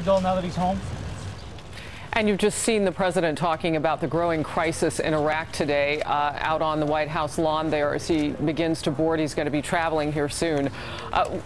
Now that he's home. And you've just seen the president talking about the growing crisis in Iraq today out on the White House lawn there as he begins to board. He's going to be traveling here soon.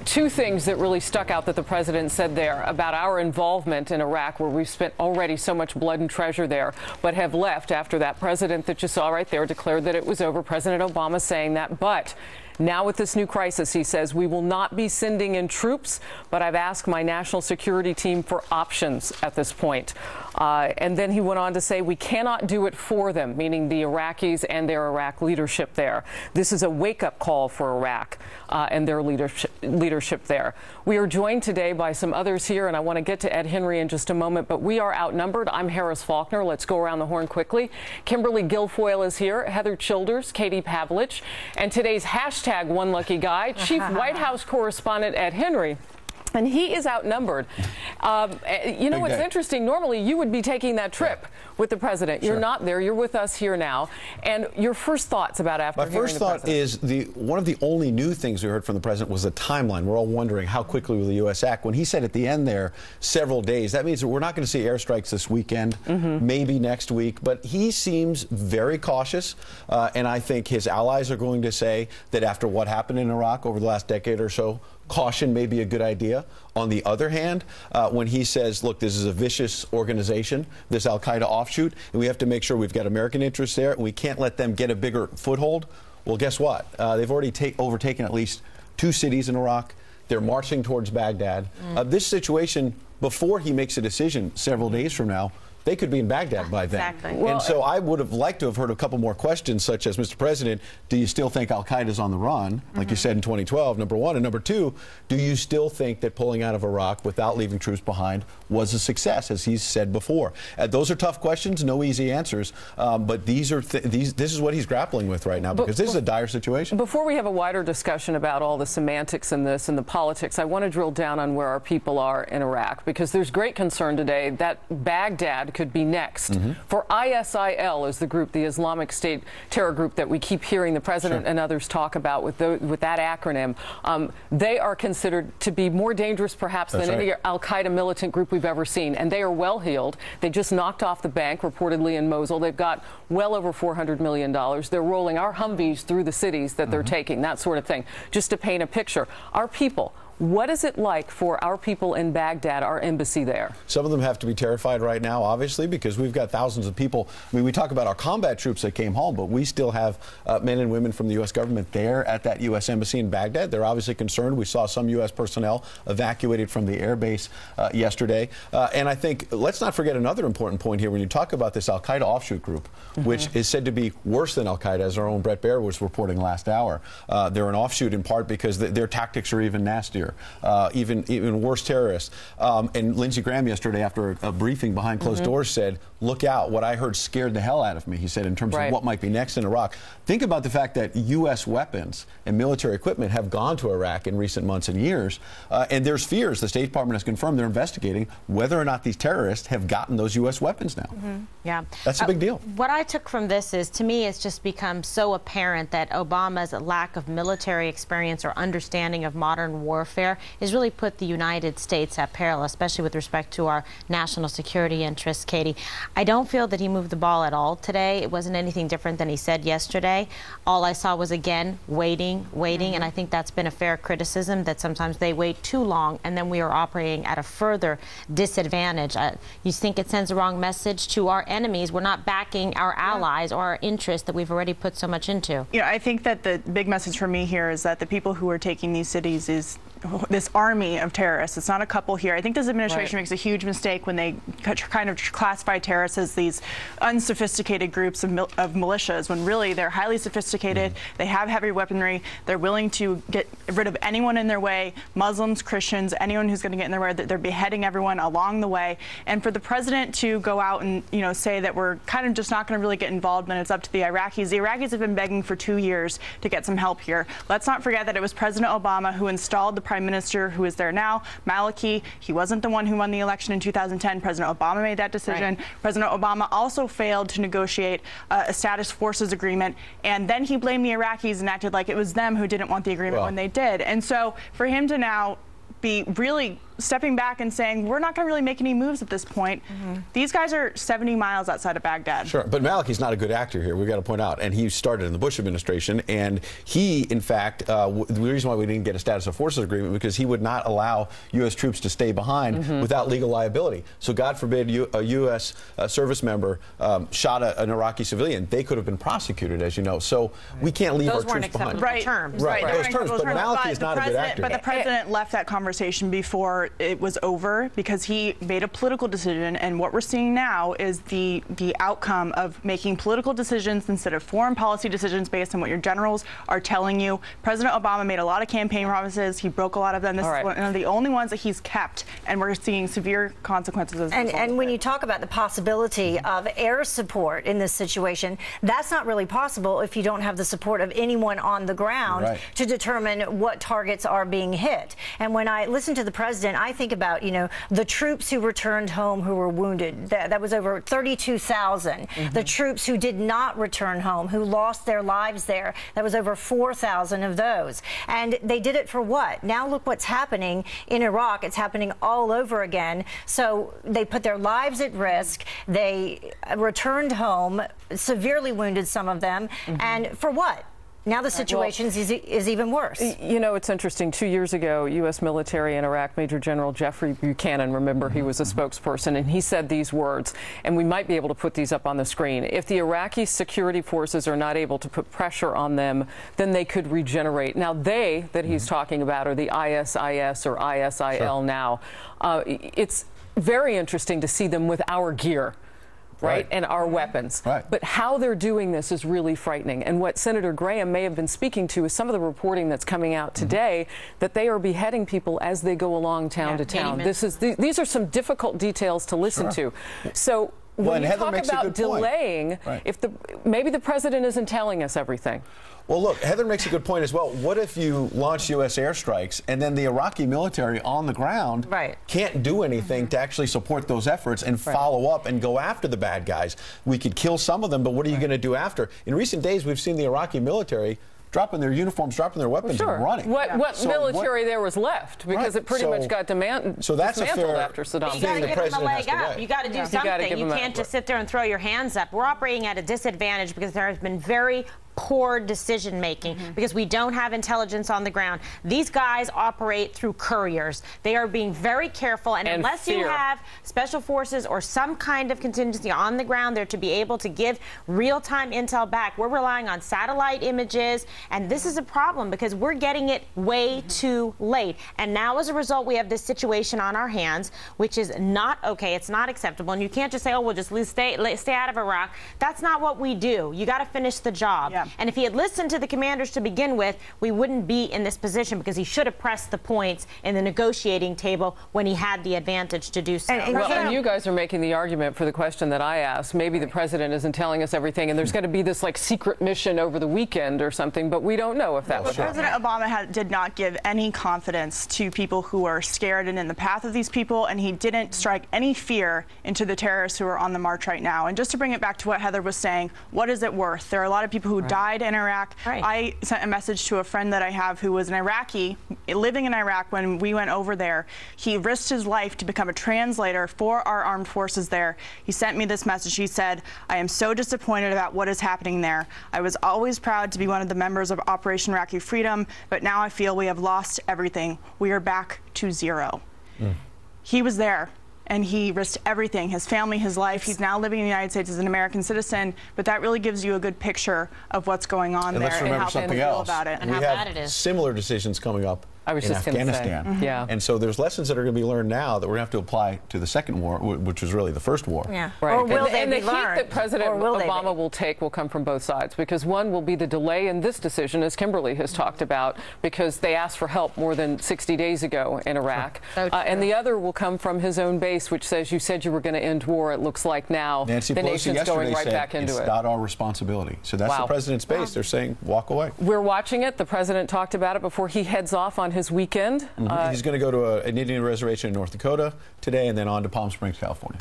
Two things that really stuck out that the president said there about our involvement in Iraq, where we've spent already so much blood and treasure there, but have left after that president that you saw right there declared that it was over. President Obama saying that. But now with this new crisis, he says, we will not be sending in troops, but I've asked my national security team for options at this point. And then he went on to say we cannot do it for them, meaning the Iraqis and their Iraq leadership there. This is a wake-up call for Iraq and their leadership there. We are joined today by some others here, and I want to get to Ed Henry in just a moment, but we are outnumbered. I'm Harris Faulkner. Let's go around the horn quickly. Kimberly Guilfoyle is here, Heather Childers, Katie Pavlich, and today's hashtag One Lucky Guy, Chief White House Correspondent Ed Henry. And he is outnumbered. You know, what's interesting, normally you would be taking that trip with the president. You're not there. You're with us here now. And your first thoughts about after hearing the president? My first thought is one of the only new things we heard from the president was a timeline. We're all wondering how quickly will the U.S. act. When he said at the end there, several days, that means that we're not going to see airstrikes this weekend, maybe next week. But he seems very cautious. And I think his allies are going to say that after what happened in Iraq over the last decade or so, caution may be a good idea. On the other hand, when he says, look, this is a vicious organization, this Al-Qaeda offshoot, and we have to make sure we've got American interests there, and we can't let them get a bigger foothold, well, guess what? They've already overtaken at least 2 cities in Iraq. They're marching towards Baghdad. This situation, before he makes a decision several days from now, they could be in Baghdad by then. Exactly. And so I would have liked to have heard a couple more questions, such as, Mr. President, do you still think Al-Qaeda's on the run, like you said in 2012, number one? And number two, do you still think that pulling out of Iraq without leaving troops behind was a success, as he's said before? Those are tough questions, no easy answers, but this is what he's grappling with right now, because this is a dire situation. Before we have a wider discussion about all the semantics in this and the politics, I want to drill down on where our people are in Iraq, because there's great concern today that Baghdad could be next. For ISIL is the group, the Islamic State terror group that we keep hearing the president and others talk about with that acronym. They are considered to be more dangerous perhaps than any Al-Qaeda militant group we've ever seen, and they are well heeled. They just knocked off the bank reportedly in Mosul. They've got well over $400 million. They're rolling our Humvees through the cities that they're taking, that sort of thing. Just to paint a picture, our people, what is it like for our people in Baghdad, our embassy there? Some of them have to be terrified right now, obviously, because we've got thousands of people. I mean, we talk about our combat troops that came home, but we still have men and women from the U.S. government there at that U.S. embassy in Baghdad. They're obviously concerned. We saw some U.S. personnel evacuated from the air base yesterday. And I think, let's not forget another important point here when you talk about this Al-Qaeda offshoot group, which is said to be worse than Al-Qaeda, as our own Brett Baer was reporting last hour. They're an offshoot in part because their tactics are even nastier. Even worse terrorists. And Lindsey Graham yesterday, after a briefing behind closed doors, said, look out, what I heard scared the hell out of me, he said, in terms of what might be next in Iraq. Think about the fact that U.S. weapons and military equipment have gone to Iraq in recent months and years, and there's fears. The State Department has confirmed they're investigating whether or not these terrorists have gotten those U.S. weapons now. Yeah. That's a big deal. What I took from this is, to me, it's just become so apparent that Obama's lack of military experience or understanding of modern warfare has really put the United States at peril, especially with respect to our national security interests, Katie. I don't feel that he moved the ball at all today. It wasn't anything different than he said yesterday. All I saw was, again, waiting, and I think that's been a fair criticism, that sometimes they wait too long and then we are operating at a further disadvantage. You think it sends the wrong message to our enemies? We're not backing our allies or our interests that we've already put so much into. You know, I think that the big message for me here is that the people who are taking these cities is this army of terrorists. It's not a couple here. I think this administration makes a huge mistake when they kind of classify terrorists as these unsophisticated groups of militias, when really they're highly sophisticated. They have heavy weaponry. They're willing to get rid of anyone in their way, Muslims, Christians, anyone who's going to get in their way. They're beheading everyone along the way. And for the president to go out and, you know, say that we're kind of just not going to really get involved and it's up to the Iraqis. The Iraqis have been begging for 2 years to get some help here. Let's not forget that it was President Obama who installed the Prime Minister who is there now, Maliki. He wasn't the one who won the election in 2010. President Obama made that decision. President Obama also failed to negotiate a status forces agreement, and then he blamed the Iraqis and acted like it was them who didn't want the agreement when they did. And so for him to now be really stepping back and saying, we're not going to really make any moves at this point. These guys are 70 miles outside of Baghdad. Sure, but Maliki's not a good actor here, we've got to point out. And he started in the Bush administration, and he, in fact, the reason why we didn't get a status of forces agreement because he would not allow U.S. troops to stay behind without legal liability. So God forbid a U.S. Service member shot an Iraqi civilian. They could have been prosecuted, as you know. So we can't leave our troops behind. Terms. Right, those terms, but Maliki is not a good actor. But the president left that conversation before it was over because he made a political decision, and what we're seeing now is the outcome of making political decisions instead of foreign policy decisions based on what your generals are telling you. President Obama made a lot of campaign promises. He broke a lot of them. This is one of the only ones that he's kept, and we're seeing severe consequences as a result. And when you talk about the possibility of air support in this situation, that's not really possible if you don't have the support of anyone on the ground to determine what targets are being hit. And when I listen to the president, I think about, you know, the troops who returned home who were wounded. That was over 32,000. The troops who did not return home, who lost their lives there, that was over 4,000 of those. And they did it for what? Now look what's happening in Iraq. It's happening all over again. So they put their lives at risk. They returned home, severely wounded some of them. And for what? Now the situation is even worse. You know, it's interesting. 2 years ago, U.S. military in Iraq, Major General Jeffrey Buchanan, remember, he was a spokesperson, and he said these words, and we might be able to put these up on the screen. If the Iraqi security forces are not able to put pressure on them, then they could regenerate. Now, they that he's talking about are the ISIS or ISIL now. It's very interesting to see them with our gear. Right, and our weapons. But how they're doing this is really frightening. And what Senator Graham may have been speaking to is some of the reporting that's coming out today that they are beheading people as they go along town to town. These are some difficult details to listen to. So when you talk about delaying, if maybe the president isn't telling us everything. Well, look, Heather makes a good point as well. What if you launch U.S. airstrikes and then the Iraqi military on the ground can't do anything to actually support those efforts and follow up and go after the bad guys? We could kill some of them, but what are you going to do after? In recent days, we've seen the Iraqi military dropping their uniforms, dropping their weapons, and running. What military there was left? Because it pretty much got dismantled after Saddam. You got to give them a leg up. You got to do something. You can't just sit there and throw your hands up. We're operating at a disadvantage because there has been very poor decision making because we don't have intelligence on the ground. These guys operate through couriers. They are being very careful, and unless you have special forces or some kind of contingency on the ground there to be able to give real-time intel back, we're relying on satellite images, and this is a problem because we're getting it way too late. And now as a result, we have this situation on our hands, which is not okay. It's not acceptable, and you can't just say, oh, we'll just stay out of Iraq. That's not what we do. You got to finish the job. And if he had listened to the commanders to begin with, we wouldn't be in this position because he should have pressed the points in the negotiating table when he had the advantage to do so. And you guys are making the argument for the question that I asked. Maybe the president isn't telling us everything, and there's going to be this like secret mission over the weekend or something, but we don't know if that was President Obama did not give any confidence to people who are scared and in the path of these people, and he didn't strike any fear into the terrorists who are on the march right now. And just to bring it back to what Heather was saying, what is it worth? There are a lot of people who died in Iraq. I sent a message to a friend that I have who was an Iraqi living in Iraq when we went over there. He risked his life to become a translator for our armed forces there. He sent me this message. He said, I am so disappointed about what is happening there. I was always proud to be one of the members of Operation Iraqi Freedom, but now I feel we have lost everything. We are back to zero. He was there, and he risked everything, his family, his life. He's now living in the United States as an American citizen, but that really gives you a good picture of what's going on there and how people feel about it. And how bad it is. Similar decisions coming up in Afghanistan. And so there's lessons that are going to be learned now that we're going to have to apply to the second war, which was really the first war. Or will they and the be learned? heat that President Obama will take will come from both sides, because one will be the delay in this decision, as Kimberly has talked about, because they asked for help more than 60 days ago in Iraq. And the other will come from his own base, which says, you said you were going to end war. It looks like now Nancy the Pelosi nation's going right back into it. It's not our responsibility. So that's the president's base. They're saying, walk away. We're watching it. The president talked about it before he heads off on his weekend. He's going to go to an Indian reservation in North Dakota today and then on to Palm Springs, California.